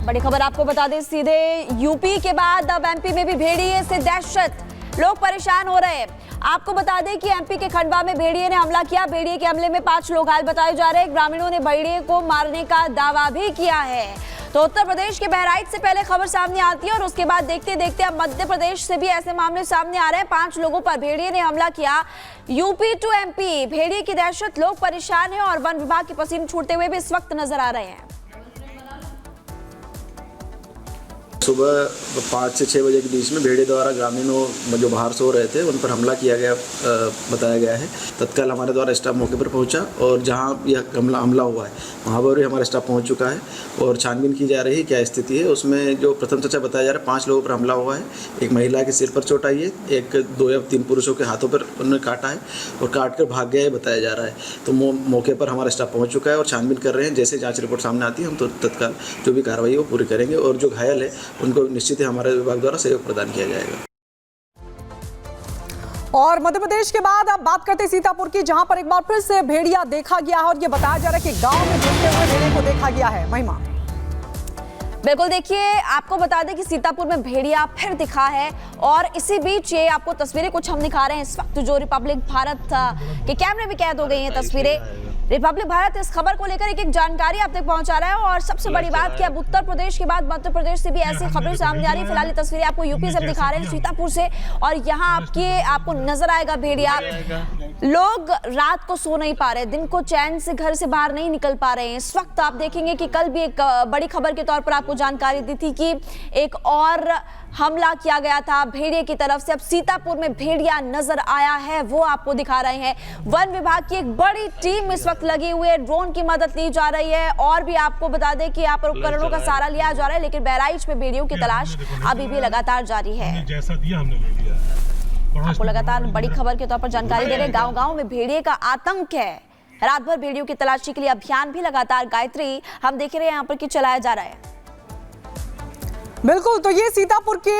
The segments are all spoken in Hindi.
बड़ी खबर आपको बता दें, सीधे यूपी के बाद अब एमपी में भी भेड़िए से दहशत, लोग परेशान हो रहे हैं। आपको बता दें कि एमपी के खंडवा में भेड़िए ने हमला किया। भेड़िए के हमले में 5 लोग घायल बताए जा रहे हैं। ग्रामीणों ने भेड़िए को मारने का दावा भी किया है। तो उत्तर प्रदेश के बहराइच से पहले खबर सामने आती है और उसके बाद देखते देखते अब मध्य प्रदेश से भी ऐसे मामले सामने आ रहे हैं। 5 लोगों पर भेड़िए ने हमला किया। यूपी टू एमपी, भेड़िए की दहशत, लोग परेशान हैं और वन विभाग के पसीने छूटते हुए भी इस वक्त नजर आ रहे हैं। सुबह 5 से 6 बजे के बीच में भेड़िए द्वारा ग्रामीणों जो बाहर सो रहे थे उन पर हमला किया गया बताया गया है। तत्काल हमारे द्वारा स्टाफ मौके पर पहुंचा और जहां यह हमला हुआ है वहां पर भी हमारा स्टाफ पहुंच चुका है और छानबीन की जा रही है क्या स्थिति है। उसमें जो प्रथम चर्चा बताया जा रहा है 5 लोगों पर हमला हुआ है। एक महिला के सिर पर चोट आई है, एक 2 या 3 पुरुषों के हाथों पर उन्होंने काटा है और काट कर भाग गया है बताया जा रहा है। तो मौके पर हमारा स्टाफ पहुँच चुका है और छानबीन कर रहे हैं। जैसे जाँच रिपोर्ट सामने आती है हम तो तत्काल जो भी कार्रवाई है वो पूरी करेंगे और जो घायल है उनको निश्चित ही हमारे विभाग द्वारा सहयोग प्रदान किया जाएगा। और मध्य प्रदेश के बाद अब बात करते सीतापुर की, जहां पर एक बार फिर से भेड़िया देखा गया है और ये बताया जा रहा है कि गांव में घुसते हुए भेड़िए को देखा गया है। महिमा, बिल्कुल, देखिए आपको बता दें कि सीतापुर में भेड़िया फिर दिखा है और इसी बीच ये आपको तस्वीरें कुछ हम दिखा रहे हैं इस वक्त जो रिपब्लिक भारत के कैमरे में कैद हो गई हैं तस्वीरें। रिपब्लिक भारत इस खबर को लेकर एक जानकारी आप तक पहुंचा रहा है और सबसे बड़ी बात कि अब उत्तर प्रदेश के बाद मध्य प्रदेश से भी ऐसी खबरें सामने आ रही है। फिलहाल तस्वीरें आपको यूपी से दिखा रहे हैं, सीतापुर से, और यहाँ आपको नजर आएगा भेड़िया। लोग रात को सो नहीं पा रहे, दिन को चैन से घर से बाहर नहीं निकल पा रहे हैं। इस वक्त आप देखेंगे कि कल भी एक बड़ी खबर के तौर पर आपको जानकारी दी थी कि एक और हमला किया गया था भेड़िए की तरफ से। अब सीतापुर में भेड़िया नजर आया है, वो आपको दिखा रहे हैं। वन विभाग की एक बड़ी टीम इस वक्त लगी हुई है, ड्रोन की मदद ली जा रही है और भी आपको बता दें कि यहाँ पर उपकरणों का सहारा लिया जा रहा है। लेकिन बहराइच में भेड़ियों की तलाश अभी भी लगातार जारी है। आपको लगातार बड़ी खबर के तौर पर जानकारी दे रहे हैं। गाँव-गाँव में भेड़िए का आतंक है। रात भर भेड़ियों की तलाशी के लिए अभियान भी लगातार गायत्री हम देख रहे हैं यहाँ पर कि चलाया जा रहा है। बिल्कुल, तो ये सीतापुर की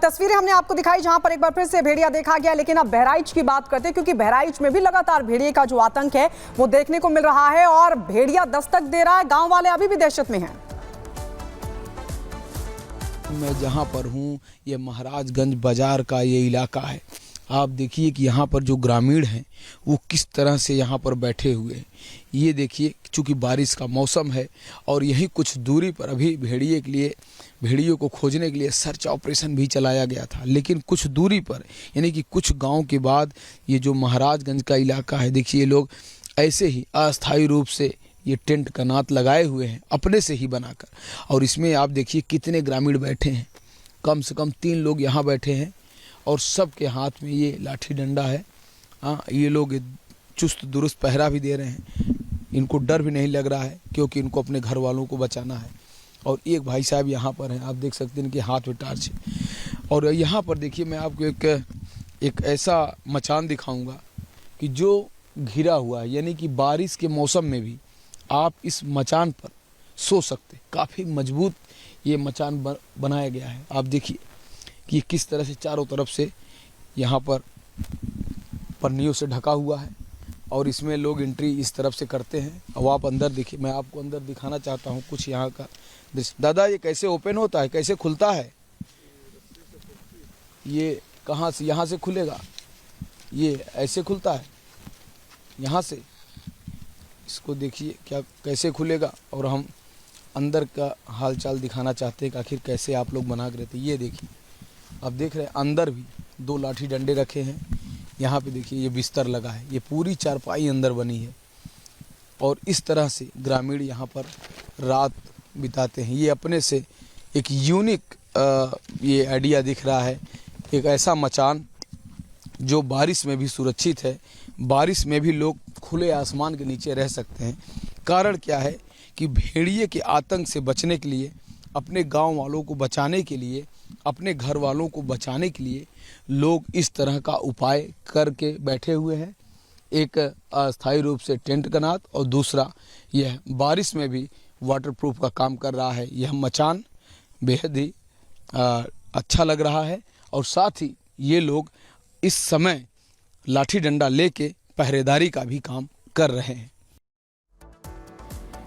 तस्वीरें हमने आपको दिखाई जहां पर एक बार फिर से भेड़िया देखा गया। लेकिन अब बहराइच की बात करते हैं क्योंकि बहराइच में भी लगातार भेड़िए का जो आतंक है वो देखने को मिल रहा है और भेड़िया दस्तक दे रहा है। गांव वाले अभी भी दहशत में हैं। मैं जहां पर हूं ये महाराजगंज बाजार का ये इलाका है। आप देखिए कि यहाँ पर जो ग्रामीण हैं वो किस तरह से यहाँ पर बैठे हुए हैं। ये देखिए, चूँकि बारिश का मौसम है और यही कुछ दूरी पर अभी भेड़ियों को खोजने के लिए सर्च ऑपरेशन भी चलाया गया था। लेकिन कुछ दूरी पर यानी कि कुछ गांव के बाद ये जो महाराजगंज का इलाका है, देखिए ये लोग ऐसे ही अस्थायी रूप से ये टेंट कनात लगाए हुए हैं अपने से ही बनाकर। और इसमें आप देखिए कितने ग्रामीण बैठे हैं, कम से कम 3 लोग यहाँ बैठे हैं और सबके हाथ में ये लाठी डंडा है। हाँ, ये लोग चुस्त दुरुस्त पहरा भी दे रहे हैं। इनको डर भी नहीं लग रहा है क्योंकि इनको अपने घर वालों को बचाना है। और एक भाई साहब यहाँ पर हैं, आप देख सकते हैं इनके हाथ में टार्च है। और यहाँ पर देखिए मैं आपको एक ऐसा मचान दिखाऊंगा कि जो घिरा हुआ है, यानी कि बारिश के मौसम में भी आप इस मचान पर सो सकते। काफ़ी मजबूत ये मचान बनाया गया है। आप देखिए कि किस तरह से चारों तरफ से यहाँ पर पन्नियों से ढका हुआ है और इसमें लोग एंट्री इस तरफ से करते हैं। अब आप अंदर देखिए, मैं आपको अंदर दिखाना चाहता हूँ कुछ यहाँ का दृश्य। दादा, ये कैसे ओपन होता है, कैसे खुलता है? ये कहाँ से, यहाँ से खुलेगा? ये ऐसे खुलता है यहाँ से। इसको देखिए क्या कैसे खुलेगा और हम अंदर का हालचाल दिखाना चाहते हैं कि आखिर कैसे आप लोग बना के रहते। ये देखिए, आप देख रहे हैं अंदर भी 2 लाठी डंडे रखे हैं। यहाँ पे देखिए ये बिस्तर लगा है, ये पूरी चारपाई अंदर बनी है और इस तरह से ग्रामीण यहाँ पर रात बिताते हैं। ये अपने से एक यूनिक ये आइडिया दिख रहा है, एक ऐसा मचान जो बारिश में भी सुरक्षित है, बारिश में भी लोग खुले आसमान के नीचे रह सकते हैं। कारण क्या है कि भेड़िए के आतंक से बचने के लिए, अपने गांव वालों को बचाने के लिए, अपने घर वालों को बचाने के लिए लोग इस तरह का उपाय करके बैठे हुए हैं। एक अस्थायी रूप से टेंट कनात और दूसरा यह बारिश में भी वाटरप्रूफ का काम कर रहा है। यह मचान बेहद ही अच्छा लग रहा है और साथ ही ये लोग इस समय लाठी डंडा लेके पहरेदारी का भी काम कर रहे हैं।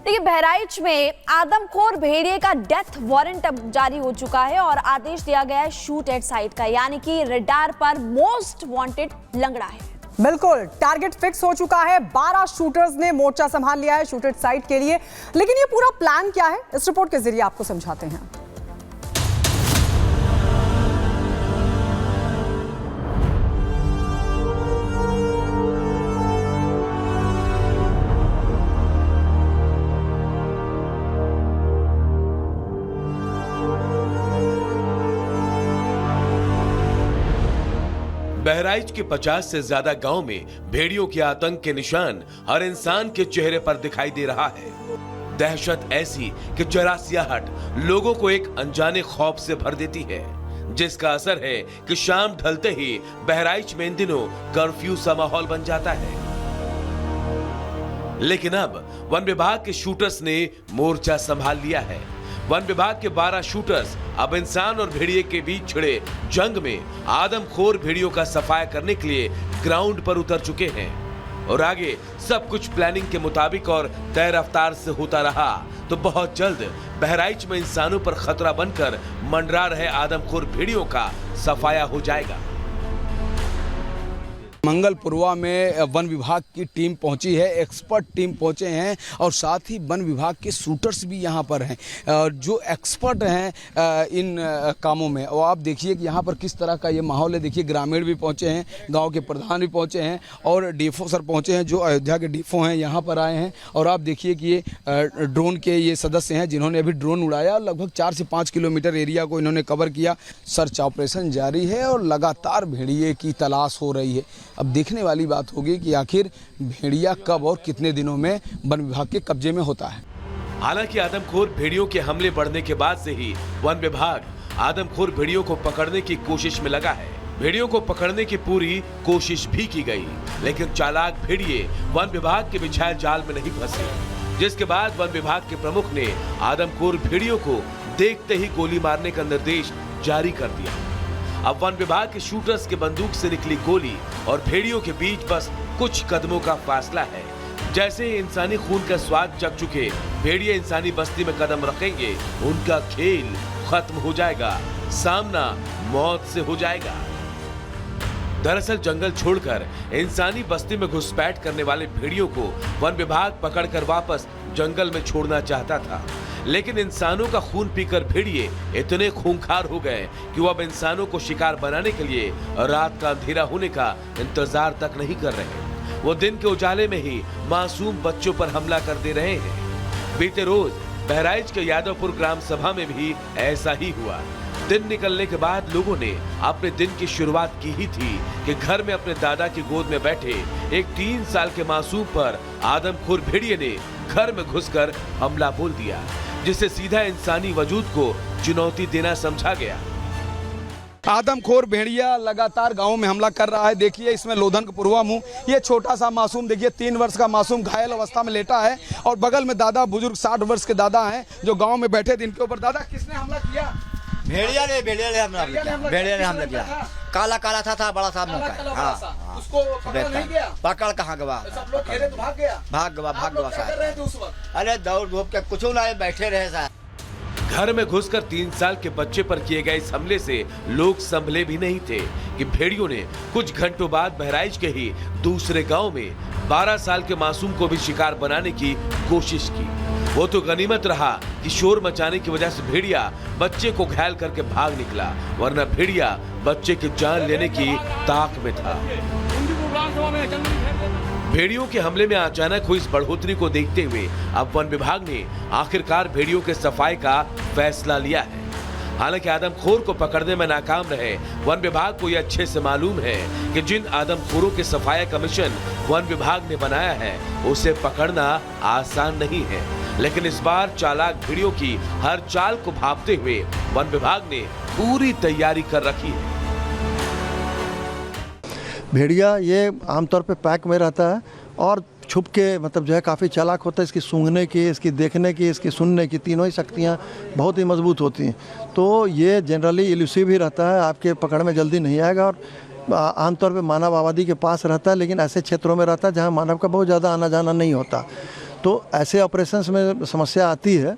देखिए, बहराइच में आदमखोर भेड़िए का डेथ वारंट अब जारी हो चुका है और आदेश दिया गया है शूट एट साइट का, यानी कि रडार पर मोस्ट वांटेड लंगड़ा है। बिल्कुल, टारगेट फिक्स हो चुका है। 12 शूटर्स ने मोर्चा संभाल लिया है शूट एट साइट के लिए। लेकिन ये पूरा प्लान क्या है, इस रिपोर्ट के जरिए आपको समझाते हैं। बहराइच के 50 से ज्यादा गांव में भेड़ियों के आतंक के निशान हर इंसान के चेहरे पर दिखाई दे रहा है। दहशत ऐसी कि जरासियाहट लोगों को एक अनजाने खौफ से भर देती है, जिसका असर है कि शाम ढलते ही बहराइच में इन दिनों कर्फ्यू सा माहौल बन जाता है। लेकिन अब वन विभाग के शूटर्स ने मोर्चा संभाल लिया है। वन विभाग के 12 शूटर्स अब इंसान और भेड़िए के बीच छिड़े जंग में आदमखोर भेड़ियों का सफाया करने के लिए ग्राउंड पर उतर चुके हैं और आगे सब कुछ प्लानिंग के मुताबिक और तय रफ्तार से होता रहा तो बहुत जल्द बहराइच में इंसानों पर खतरा बनकर मंडरा रहे आदमखोर भेड़ियों का सफाया हो जाएगा। मंगलपुरवा में वन विभाग की टीम पहुंची है, एक्सपर्ट टीम पहुंचे हैं और साथ ही वन विभाग के शूटर्स भी यहां पर हैं जो एक्सपर्ट हैं इन कामों में। और आप देखिए कि यहां पर किस तरह का ये माहौल है। देखिए, ग्रामीण भी पहुंचे हैं, गांव के प्रधान भी पहुंचे हैं और डीएफओ सर पहुंचे हैं जो अयोध्या के डीएफओ हैं, यहाँ पर आए हैं। और आप देखिए कि ये ड्रोन के ये सदस्य हैं जिन्होंने अभी ड्रोन उड़ाया। लगभग 4 से 5 किलोमीटर एरिया को इन्होंने कवर किया। सर्च ऑपरेशन जारी है और लगातार भेड़िए की तलाश हो रही है। अब देखने वाली बात होगी कि आखिर भेड़िया कब और कितने दिनों में वन विभाग के कब्जे में होता है। हालांकि आदमखोर भेड़ियों के हमले बढ़ने के बाद से ही वन विभाग आदमखोर भेड़ियों को पकड़ने की कोशिश में लगा है। भेड़ियों को पकड़ने की पूरी कोशिश भी की गई, लेकिन चालाक भेड़िए वन विभाग के बिछाए जाल में नहीं फंसे, जिसके बाद वन विभाग के प्रमुख ने आदमखोर भेड़ियों को देखते ही गोली मारने का निर्देश जारी कर दिया। अब वन विभाग के शूटर्स के बंदूक से निकली गोली और भेड़ियों के बीच बस कुछ कदमों का फासला है। जैसे ही इंसानी खून का स्वाद चख चुके भेड़िए इंसानी बस्ती में कदम रखेंगे, उनका खेल खत्म हो जाएगा, सामना मौत से हो जाएगा। दरअसल जंगल छोड़कर इंसानी बस्ती में घुसपैठ करने वाले भेड़ियों को वन विभाग पकड़कर वापस जंगल में छोड़ना चाहता था, लेकिन इंसानों का खून पीकर भेड़िए इतने खूंखार हो गए कि वो अब इंसानों को शिकार बनाने के लिए रात का अंधेरा होने का इंतजार तक नहीं कर रहे। वो दिन के उजाले में ही मासूम बच्चों पर हमला कर दे रहे हैं। बीते रोज बहराइच के यादवपुर ग्राम सभा में भी ऐसा ही हुआ। दिन निकलने के बाद लोगों ने अपने दिन की शुरुआत की ही थी कि घर में अपने दादा की गोद में बैठे एक 3 साल के मासूम पर आदमखोर भेड़िए ने घर में घुसकर हमला बोल दिया, जिसे सीधा इंसानी वजूद को चुनौती देना समझा गया। आदमखोर भेड़िया लगातार गांव में हमला कर रहा है। देखिए, इसमें लोधन का पुरवा मुंह, ये छोटा सा मासूम देखिए 3 वर्ष का मासूम घायल अवस्था में लेटा है और बगल में दादा बुजुर्ग 60 वर्ष के दादा हैं जो गांव में बैठे थे। इनके ऊपर दादा किसने हमला किया? भेड़िया ने हमला किया। काला काला था बड़ा सा मुंह का। हाँ, उसको पकड़ नहीं गया? पकड़ कहाँ गवा? सब लोग घेरे तो भाग गया। भाग गवा साहब। अरे दौड़ धूप के कुछ ना बैठे रहे साहब। घर में घुसकर 3 साल के बच्चे पर किए गए इस हमले से लोग संभले भी नहीं थे कि भेड़ियों ने कुछ घंटों बाद बहराइच के ही दूसरे गांव में 12 साल के मासूम को भी शिकार बनाने की कोशिश की। वो तो गनीमत रहा कि शोर मचाने की वजह से भेड़िया बच्चे को घायल करके भाग निकला, वरना भेड़िया बच्चे की जान लेने की ताक में था। भेड़ियों के हमले में अचानक हुई इस बढ़ोतरी को देखते हुए अब वन विभाग ने आखिरकार भेड़ियों के सफाई का फैसला लिया है। हालांकि आदमखोर को पकड़ने में नाकाम रहे वन विभाग को यह अच्छे से मालूम है कि जिन आदमखोरों के सफाया का मिशन वन विभाग ने बनाया है उसे पकड़ना आसान नहीं है। लेकिन इस बार चालाक भेड़ियों की हर चाल को भांपते हुए वन विभाग ने पूरी तैयारी कर रखी है। भेड़िया ये आमतौर पे पैक में रहता है और छुप के मतलब जो है काफ़ी चालाक होता है। इसकी सूंघने की, इसकी देखने की, इसकी सुनने की, तीनों ही शक्तियाँ बहुत ही मजबूत होती हैं। तो ये जनरली इल्यूसिव ही रहता है, आपके पकड़ में जल्दी नहीं आएगा और आमतौर पे मानव आबादी के पास रहता है, लेकिन ऐसे क्षेत्रों में रहता है जहाँ मानव का बहुत ज़्यादा आना जाना नहीं होता। तो ऐसे ऑपरेशंस में समस्या आती है।